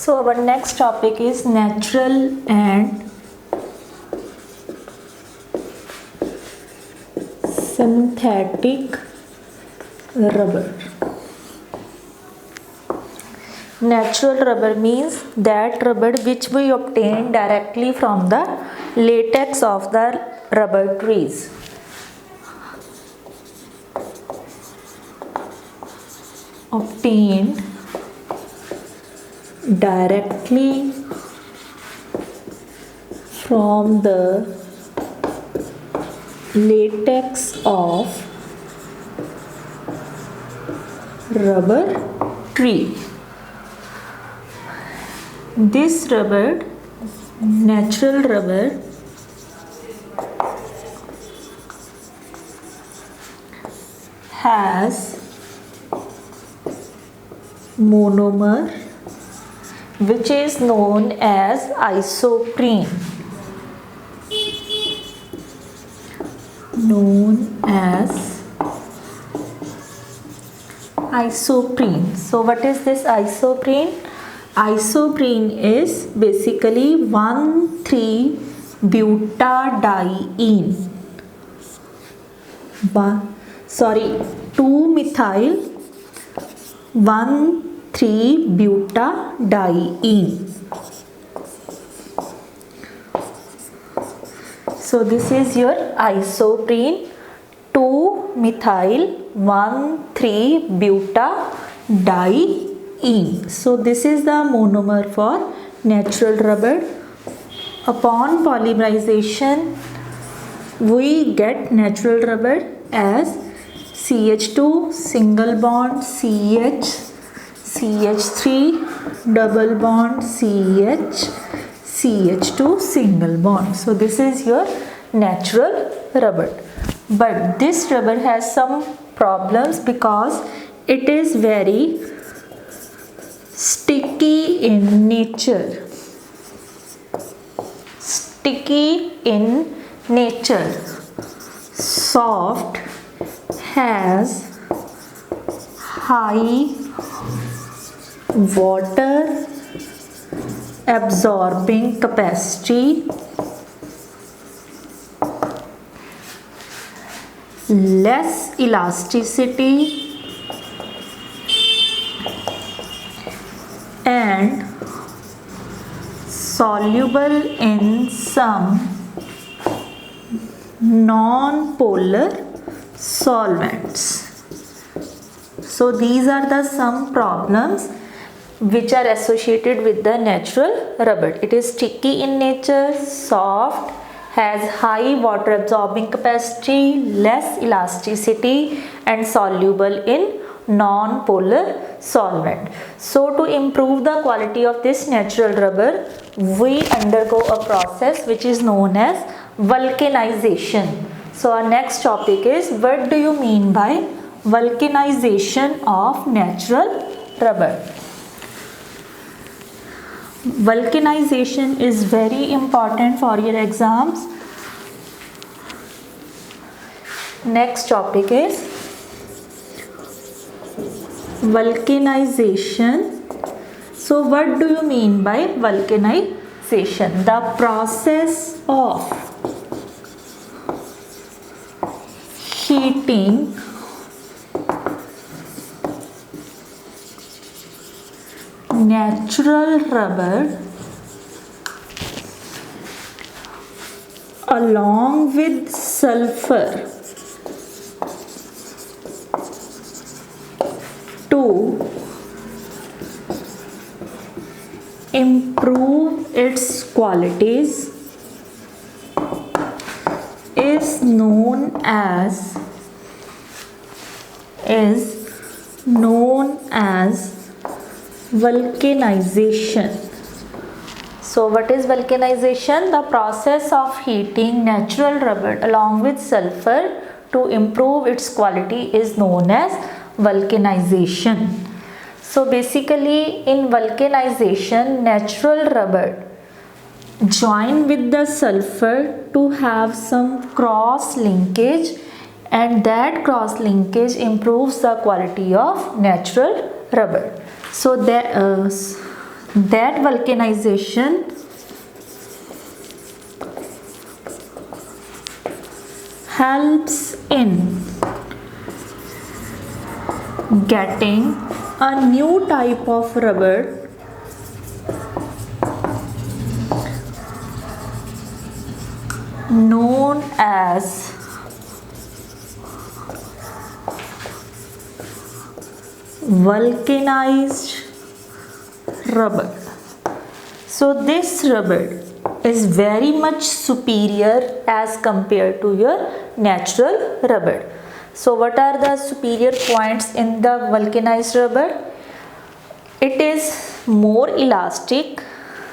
So our next topic is natural and synthetic rubber. Natural rubber means that rubber which we obtain directly from the latex of the rubber trees. Obtained directly from the latex of rubber tree. This rubber, natural rubber, has monomer which is known as isoprene. So what is this isoprene? Isoprene is basically 1,3-butadiene. 2-methyl 1,3-butadiene. So this is your isoprene, 2-methyl 1,3-butadiene. So this is the monomer for natural rubber. Upon polymerization, we get natural rubber as CH2 single bond CH, CH3 double bond CH, CH2 single bond. So this is your natural rubber. But this rubber has some problems because it is very sticky in nature. Soft, has high water absorbing capacity, less elasticity, and soluble in some non-polar solvents. So these are the some problems which are associated with the natural rubber. It is sticky in nature, soft, has high water absorbing capacity, less elasticity, and soluble in non-polar solvent. So to improve the quality of this natural rubber, we undergo a process which is known as vulcanization. So our next topic is, what do you mean by vulcanization of natural rubber? Vulcanization is very important for your exams. Next topic is vulcanization. So what do you mean by vulcanization? The process of heating natural rubber along with sulfur to improve its qualities is known as vulcanization. So what is vulcanization? The process of heating natural rubber along with sulfur to improve its quality is known as vulcanization. So basically in vulcanization, natural rubber join with the sulfur to have some cross linkage, and that cross linkage improves the quality of natural rubber. So that vulcanization helps in getting a new type of rubber known as vulcanized rubber. So this rubber is very much superior as compared to your natural rubber. So what are the superior points in the vulcanized rubber? It is more elastic.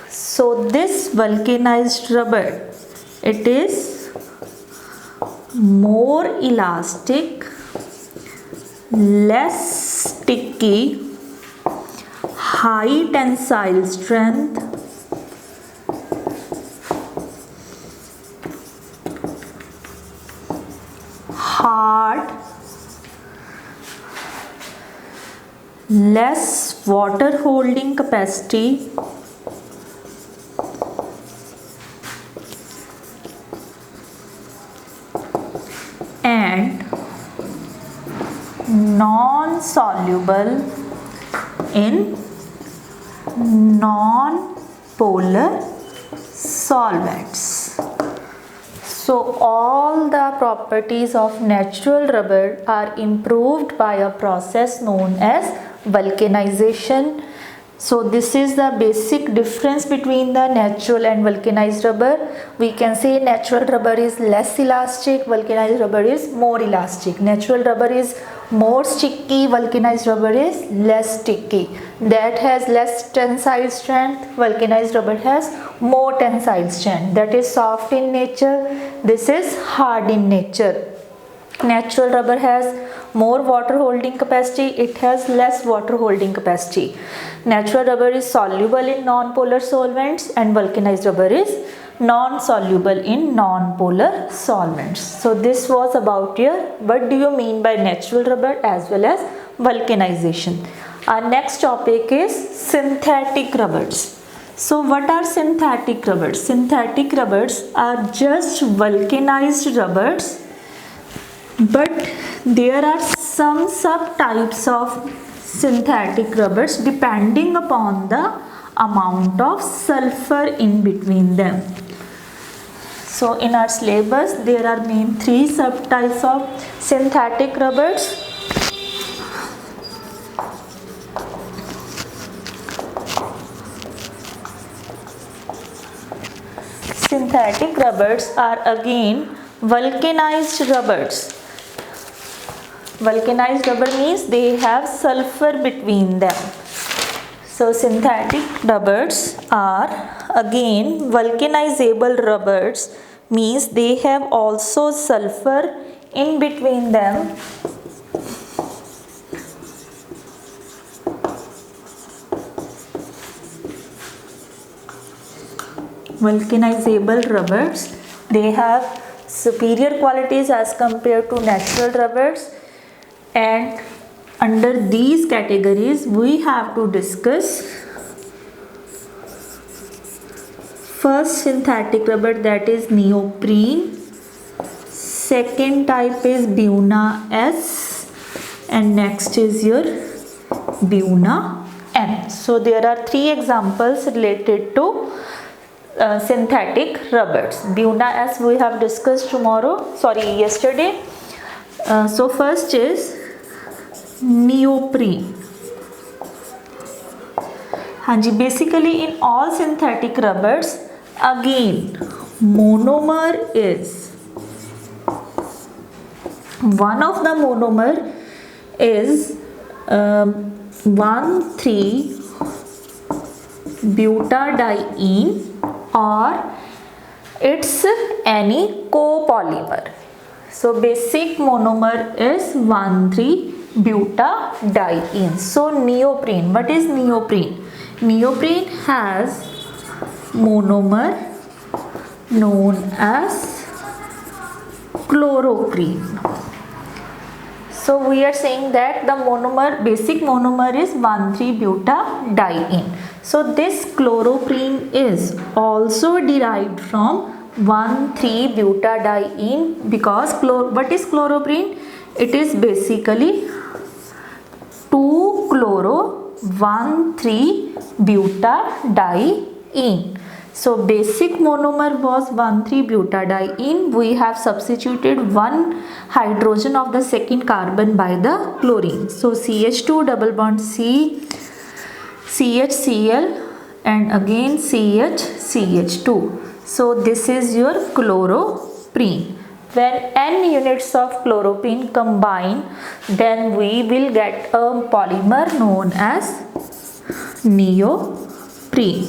So this vulcanized rubber, it is more elastic, less sticky, high tensile strength, hard, less water holding capacity, and non-soluble in non-polar solvents. So all the properties of natural rubber are improved by a process known as vulcanization. So this is the basic difference between the natural and vulcanized rubber. We can say natural rubber is less elastic, vulcanized rubber is more elastic. Natural rubber is more sticky, vulcanized rubber is less sticky. That has less tensile strength, vulcanized rubber has more tensile strength. That is soft in nature, this is hard in nature. Natural rubber has more water holding capacity, it has less water holding capacity. Natural rubber is soluble in non-polar solvents and vulcanized rubber is non-soluble in non-polar solvents. So this was about your what do you mean by natural rubber as well as vulcanization. Our next topic is synthetic rubbers. So what are synthetic rubbers? Synthetic rubbers are just vulcanized rubbers, but there are some subtypes of synthetic rubbers depending upon the amount of sulfur in between them. So in our syllabus there are main 3 subtypes of synthetic rubbers. Synthetic rubbers are again vulcanized rubbers. Vulcanized rubber means they have sulfur between them. So synthetic rubbers are again vulcanizable rubbers, means they have also sulfur in between them. Vulcanizable rubbers, they have superior qualities as compared to natural rubbers, and under these categories we have to discuss first synthetic rubber, that is neoprene. Second type is Buna S, and next is your Buna N. So there are 3 examples related to synthetic rubbers. Buna S we have discussed yesterday. So first is neoprene. Basically in all synthetic rubbers again monomer is one of the monomer is 1,3-butadiene or it's any copolymer. So basic monomer is 1,3-butadiene. So neoprene, what is neoprene? Neoprene has monomer known as chloroprene. So we are saying that the monomer, basic monomer is 1,3-butadiene. So this chloroprene is also derived from 1,3-butadiene, because what is chloroprene? It is basically 2-chloro-1,3-butadiene. So basic monomer was 1,3-butadiene. We have substituted one hydrogen of the second carbon by the chlorine. So CH2 double bond C, CHCl, and again CH2. So this is your chloroprene. When n units of chloroprene combine, then we will get a polymer known as neoprene.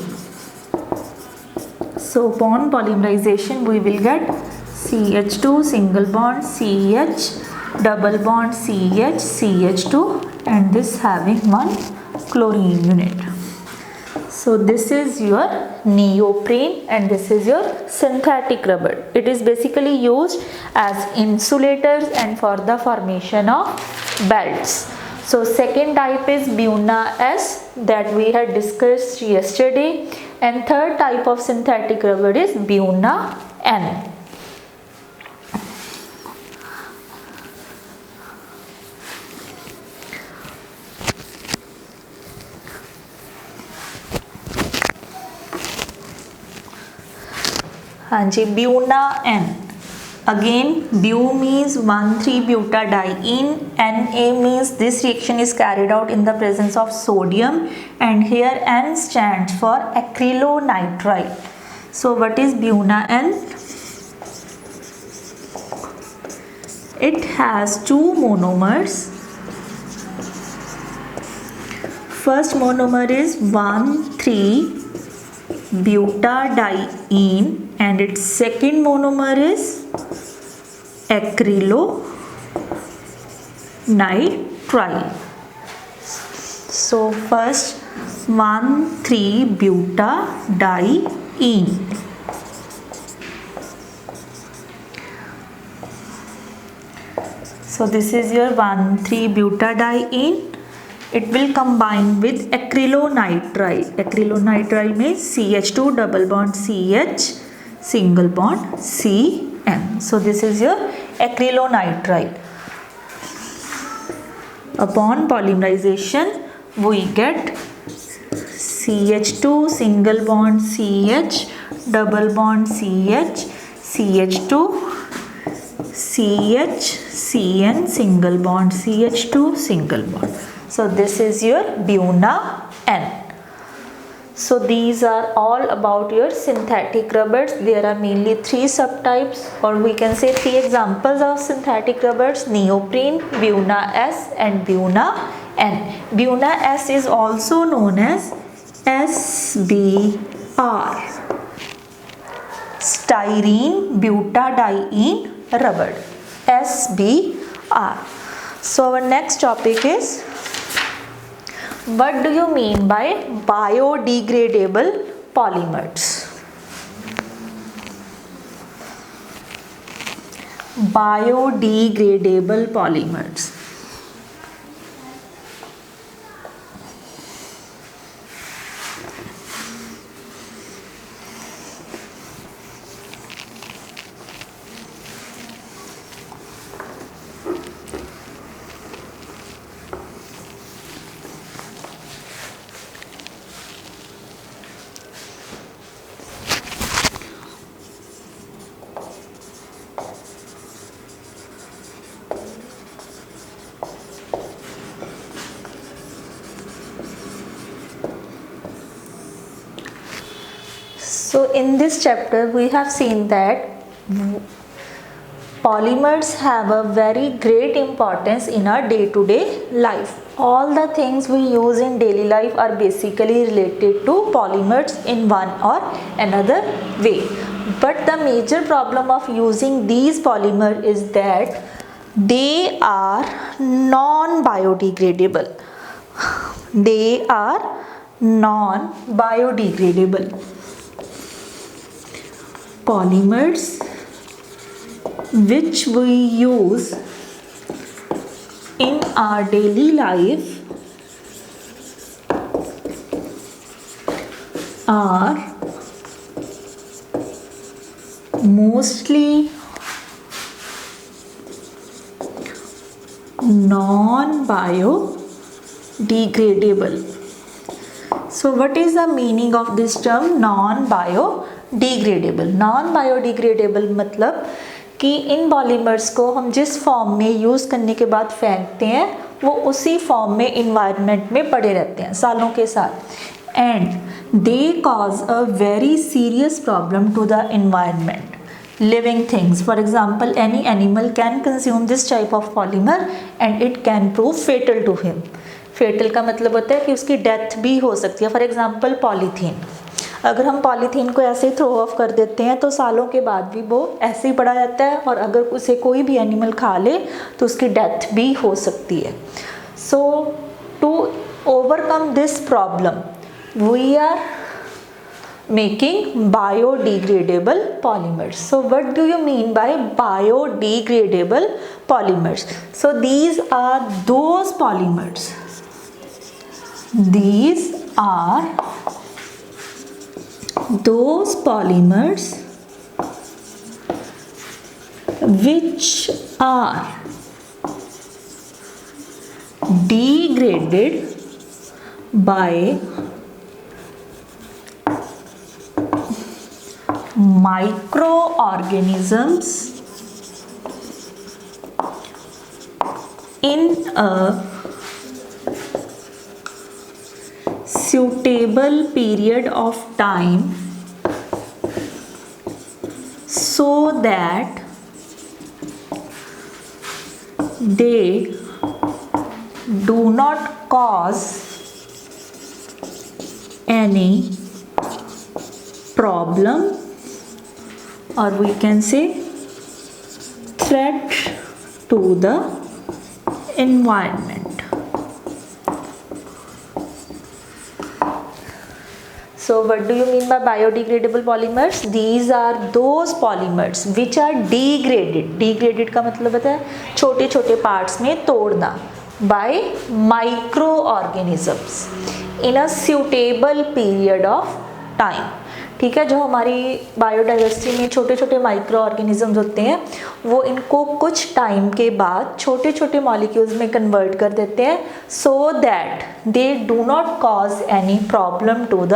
So upon polymerization, we will get CH2 single bond CH double bond CH CH2, and this having one chlorine unit. So this is your neoprene and this is your synthetic rubber. It is basically used as insulators and for the formation of belts. So second type is Buna S, that we had discussed yesterday, and third type of synthetic rubber is Buna N. Hanji, Buna N. Again, Bu means 1,3-butadiene, Na means this reaction is carried out in the presence of sodium, and here N stands for acrylonitrile. So what is Buna N? It has two monomers. First monomer is 1,3-butadiene and its second monomer is acrylonitrile. So first 1,3-butadiene. So this is your 1,3-butadiene. It will combine with acrylonitrile. Acrylonitrile means CH2 double bond CH single bond Cn. So this is your acrylonitrile. Upon polymerization, we get CH2 single bond CH double bond CH CH2 CH Cn single bond CH2 single bond. So this is your Buna N. So these are all about your synthetic rubbers. There are mainly three subtypes, or we can say three examples of synthetic rubbers: neoprene, Buna S and Buna N. Buna S is also known as SBR, styrene butadiene rubber, SBR. So our next topic is, what do you mean by biodegradable polymers? Biodegradable polymers. So in this chapter we have seen that polymers have a very great importance in our day-to-day life. All the things we use in daily life are basically related to polymers in one or another way. But the major problem of using these polymers is that they are non-biodegradable. They are non-biodegradable. Polymers which we use our daily life are mostly non-biodegradable. So what is the meaning of this term non-biodegradable? Non-biodegradable मतलब कि इन polymers को हम जिस form में use करने के बाद फेंकते हैं वो उसी फॉर्म में इन्वायरमेंट में पड़े रहते हैं सालों के साथ, and they cause a very serious problem to the environment, living things. For example, any animal can consume this type of polymer and it can prove fatal to him. Fatal का मतलब होता है कि उसकी डेथ भी हो सकती है. फॉर एग्जाम्पल पॉलीथीन, अगर हम पॉलीथीन को ऐसे ही थ्रो ऑफ कर देते हैं तो सालों के बाद भी वो ऐसे ही पड़ा रहता है, और अगर उसे कोई भी एनिमल खा ले तो उसकी डेथ भी हो सकती है. So to overcome this problem we are making biodegradable polymers. So what do you mean by biodegradable polymers? So these are those polymers. These are those polymers which are degraded by microorganisms in a suitable period of time so that they do not cause any problem, or we can say threat to the environment. So what do you mean by biodegradable polymers? These are those polymers which are degraded. Degraded का मतलब होता है छोटे छोटे parts में तोड़ना by microorganisms in a suitable period of time. ठीक है, जो हमारी बायोडाइवर्सिटी में छोटे छोटे माइक्रो ऑर्गेनिजम्स होते हैं वो इनको कुछ टाइम के बाद छोटे छोटे मॉलिक्यूल्स में कन्वर्ट कर देते हैं so that they do not cause any problem to the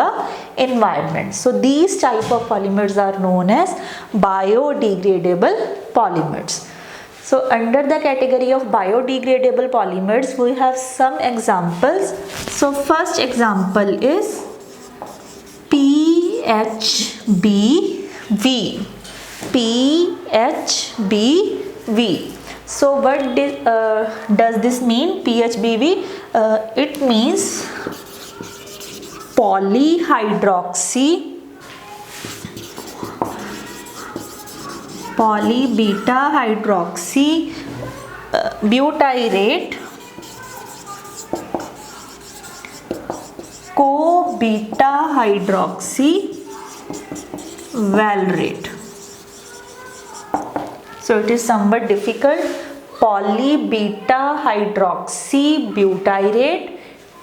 environment. So these type of polymers are known as biodegradable polymers. So under the category of biodegradable polymers we have some examples. So first example is PHBV. PHBV. So what does this mean? PHBV, it means polybeta hydroxy butyrate co-beta hydroxy valerate. So it is somewhat difficult. Polybeta hydroxy butyrate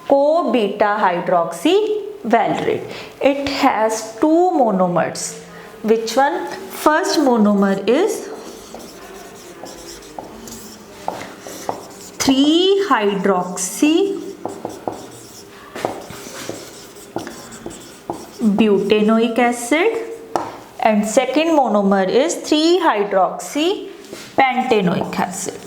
co-beta hydroxy valerate. It has two monomers. Which one? First monomer is 3-hydroxy butanoic acid, and second monomer is 3-hydroxy pentanoic acid.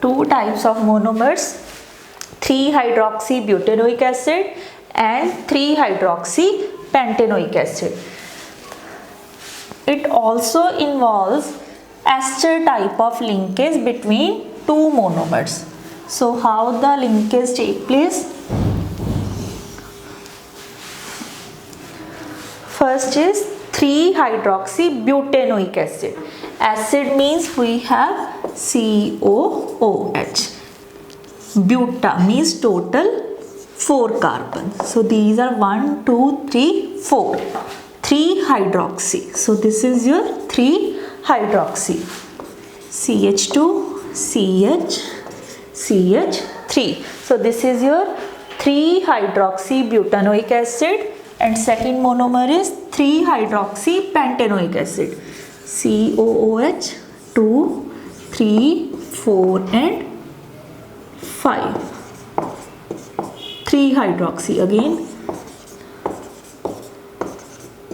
Two types of monomers, 3-hydroxy butanoic acid and 3-hydroxy pentanoic acid. It also involves ester type of linkage between two monomers. So how the linkage take place? First is 3-hydroxy butanoic acid. Acid means we have COOH. Buta means total 4 carbons. So these are 1, 2, 3, 4. 3-hydroxy. So this is your 3-hydroxy. CH2, CH, CH3. So this is your 3-hydroxy butanoic acid, and second monomer is 3-hydroxy pentanoic acid. COOH 2, 3, 4 and 5. 3-hydroxy again.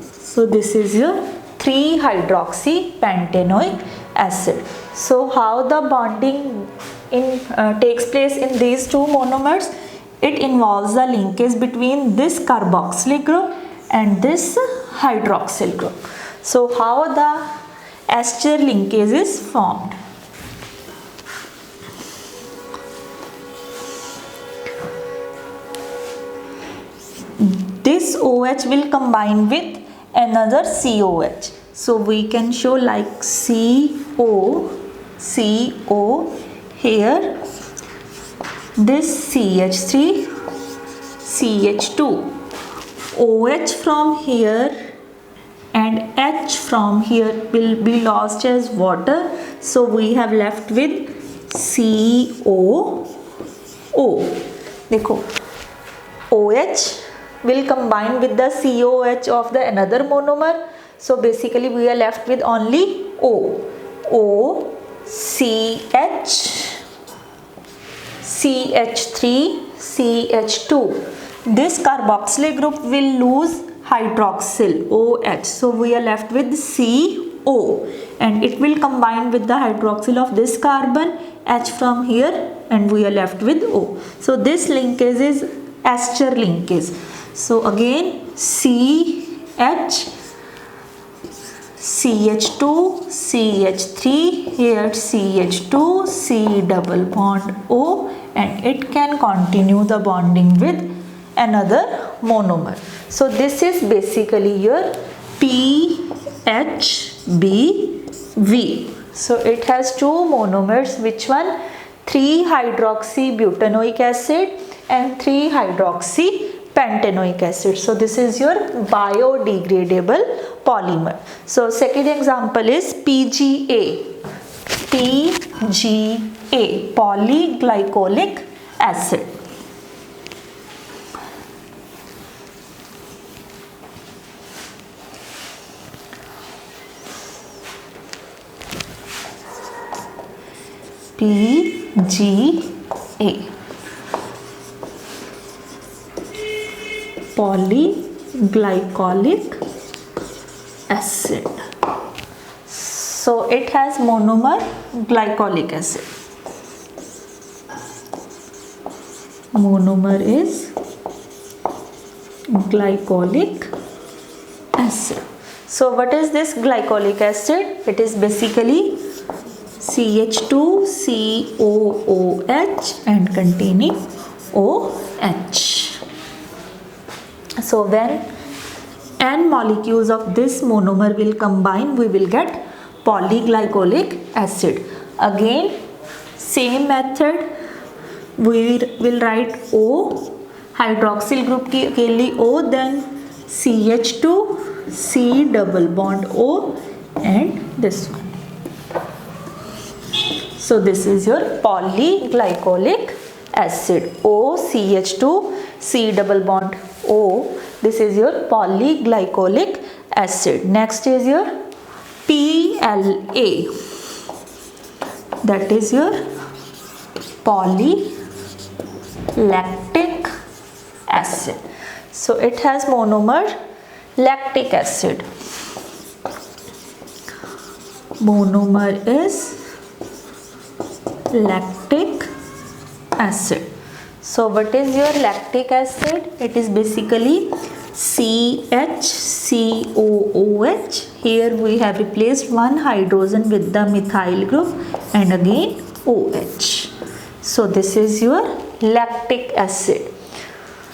So this is your 3-hydroxy pentanoic acid. So how the bonding takes place in these two monomers? It involves the linkage between this carboxylic group and this hydroxyl group. So how the ester linkage is formed? This OH will combine with another COH. So we can show like CO here, this CH3, CH2, OH from here and H from here will be lost as water. So we have left with COO. देखो OH will combine with the COH of the another monomer. So basically we are left with only O. CH, CH3, CH2. This carboxylic group will lose hydroxyl OH. So we are left with CO, and it will combine with the hydroxyl of this carbon H from here, and we are left with O. So this linkage is ester linkage. So again CH, CH2, CH3, here CH2, C double bond O, and it can continue the bonding with another monomer. So this is basically your PHBV. So it has two monomers. Which one? 3-hydroxy butanoic acid and 3-hydroxy pentanoic acid. So this is your biodegradable polymer. So second example is PGA. PGA, polyglycolic acid. PGA, polyglycolic acid. So it has monomer glycolic acid. Monomer is glycolic acid. So what is this glycolic acid? It is basically CH2COOH and containing OH. So when n molecules of this monomer will combine, we will get polyglycolic acid. Again same method, we will write O, hydroxyl group के लिए O, then CH2, C double bond O, and this one. So this is your polyglycolic acid. OCH2, C double bond O. This is your polyglycolic acid. Next is your PLA. That is your polylactic acid. So it has monomer lactic acid. Monomer is lactic acid. So what is your lactic acid? It is basically CHCOOH. Here we have replaced one hydrogen with the methyl group and again OH. So this is your lactic acid.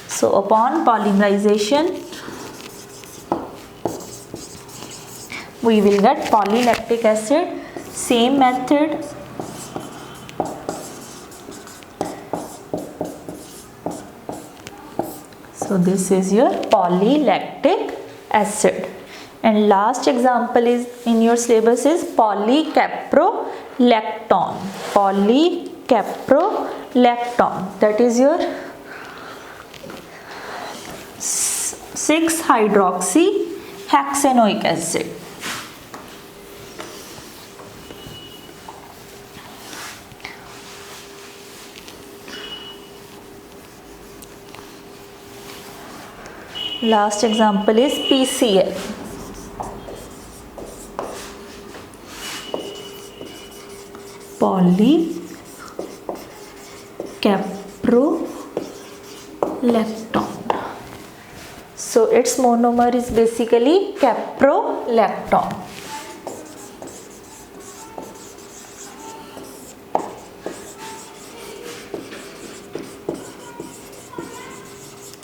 So upon polymerization we will get polylactic acid. Same method, so this is your polylactic acid. And last example is in your syllabus is polycaprolactone. Polycaprolactone, that is your 6-hydroxyhexanoic acid. Last example is PCl. Polycaprolactone. So its monomer is basically caprolactone.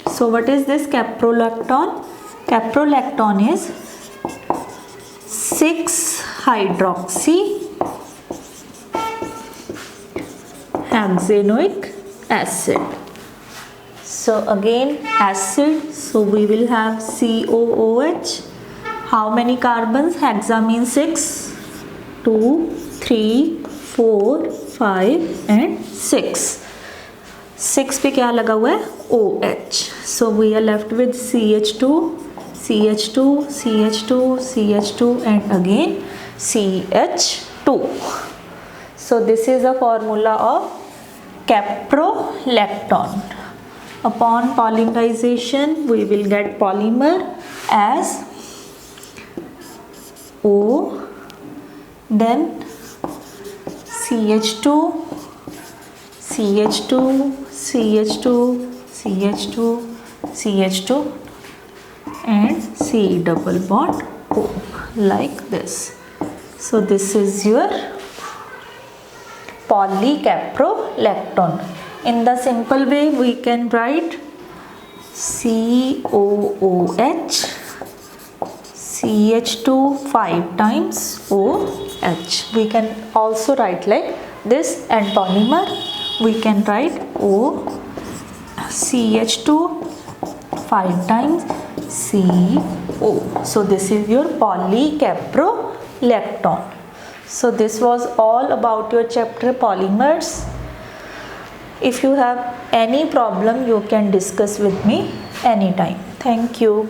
So what is this caprolactone? Caprolactone is 6-hydroxyhexanoic acid. So again acid, so we will have COOH. How many carbons? Hexa means 6, 2, 3, 4, 5 and 6. 6 पे क्या लगा हुआ है? OH. So we are left with CH2, CH2, CH2, CH2 and again CH2. So this is a formula of caprolactone. Upon polymerization we will get polymer as O, then CH2, CH2, CH2, CH2, CH2 and C double bond O, like this. So this is your polycaprolactone. In the simple way we can write COOH, CH2 5 times OH. We can also write like this, and polymer we can write O, CH2 5 times CO. So this is your polycaprolactone. So this was all about your chapter polymers. If you have any problem you can discuss with me anytime. Thank you.